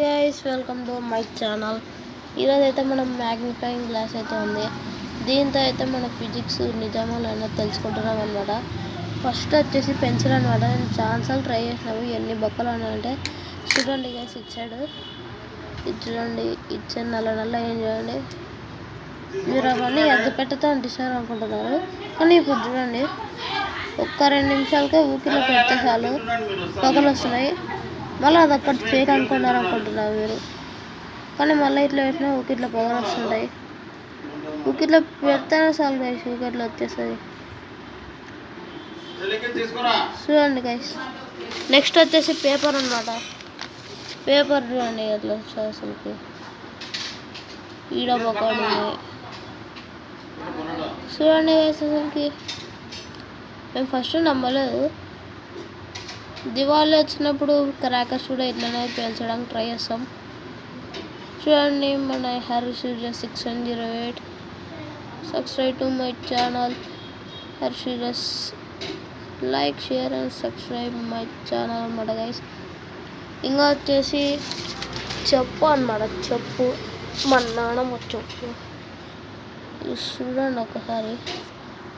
Guys welcome to my channel. ఈరోజు అయితే మనం మ్యాగ్నిఫైయింగ్ గ్లాస్ అయితే ఉంది. దీంతో అయితే మన ఫిజిక్స్ నిజమో లేదో తెలుసుకుంటున్నాం అనమాట. ఫస్ట్ వచ్చేసి పెన్సిల్ అనమాట. నేను ఛాన్సార్లు ట్రై చేసినాము ఎన్ని బొక్కలు అంటే చూడండి గైస్ ఇచ్చాడు. ఇది చూడండి ఇచ్చాడు నల్ల ఏం చూడండి. మీరు అవన్నీ ఎద్దు పెట్టతో అంటిస్తారు అనుకుంటున్నారు, కానీ ఇప్పుడు చూడండి ఒక్క 2 నిమిషాలకే ఊపిలో పెడితే చాలు పొగలు వస్తున్నాయి. మళ్ళీ అదొక్కటి ఫేక్ అనుకుంటున్నారు మీరు, కానీ మళ్ళీ ఇట్లా పెట్టినా ఊకిట్లో పొగలు వస్తుంటాయి. ఊకిట్లో పెడితేనే చాలు గైస్ ఊకిట్లో వచ్చేస్తుంది. చూడండి గైస్. నెక్స్ట్ వచ్చేసి పేపర్ అన్నమాట. పేపర్ చూడండి అట్లా అసలుకి ఈడ బొక్కలు ఉన్నాయి. చూడండి గైస్ అసలుకి మేము ఫస్ట్ నమ్మలేదు. దివాళీ వచ్చినప్పుడు క్రాకర్స్ కూడా ఇట్లనే పేల్చడానికి ట్రై చేస్తాం. చూడండి మన Harshiras 6108. Subscribe to my channel Harshiras. Like share and subscribe my channel అన్నమాట గైస్. ఇంకా వచ్చేసి చెప్పు అన్నమాట. చెప్పు మా నాన్నమ్మ చెప్పు. చూడండి ఒకసారి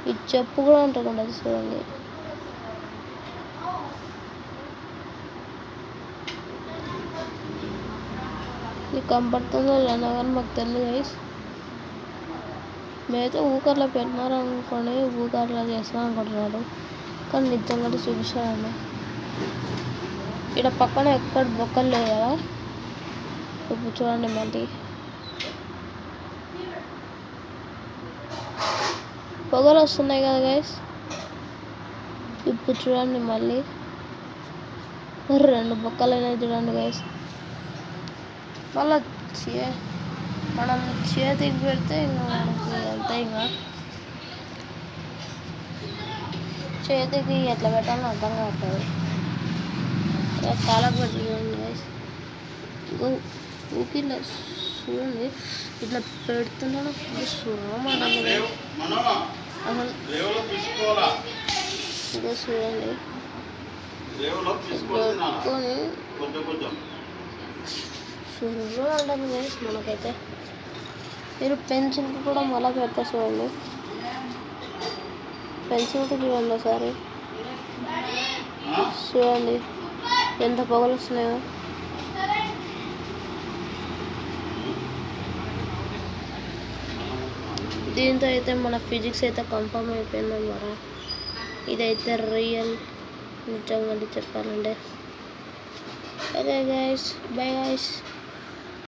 ఈ చెప్పు కూడా ఉంటుంది చూడండి. నీకు కనపడుతుందో లేదో కానీ మాకు తెలియదు గైస్. మేమైతే ఊకర్లో పెట్టినారు అనుకోండి, ఊకర్లో చేస్తాను అనుకుంటున్నారు, కానీ నిజంగా చూపిస్తానండి. ఇక్కడ పక్కన ఎక్కడ బొక్కలు లేవు కదా. ఇప్పుడు చూడండి మళ్ళీ పొగలు వస్తున్నాయి కదా గైస్. ఇప్పుడు చూడండి మళ్ళీ 2 బొక్కలు అయినాయి చూడండి గైస్. మళ్ళీ మనం చేతికి పెడితే ఇంకా మనకి అంతే. ఇంకా చేతికి ఎట్లా పెట్టాలో అర్థం కావట్లేదు. కాలకు పెట్టి చూడండి గైస్. ఊకిలో చూడండి ఇట్లా పెడుతున్నాడు. అసలు ఇంకా చూడండి పెట్టుకొని సుర్రు అంటాను గైస్. మనకైతే మీరు పెన్సిల్కి కూడా మళ్ళీ పెడతా చూడండి. పెన్సిల్కి చూడండి ఒకసారి. చూడండి ఎంత పొగలు వస్తున్నాయో. దీంతో అయితే మన ఫిజిక్స్ అయితే కన్ఫర్మ్ అయిపోయిందన్నమాట. ఇదైతే రియల్ నిజంగా చెప్పాలంటే. Okay guys, bye guys.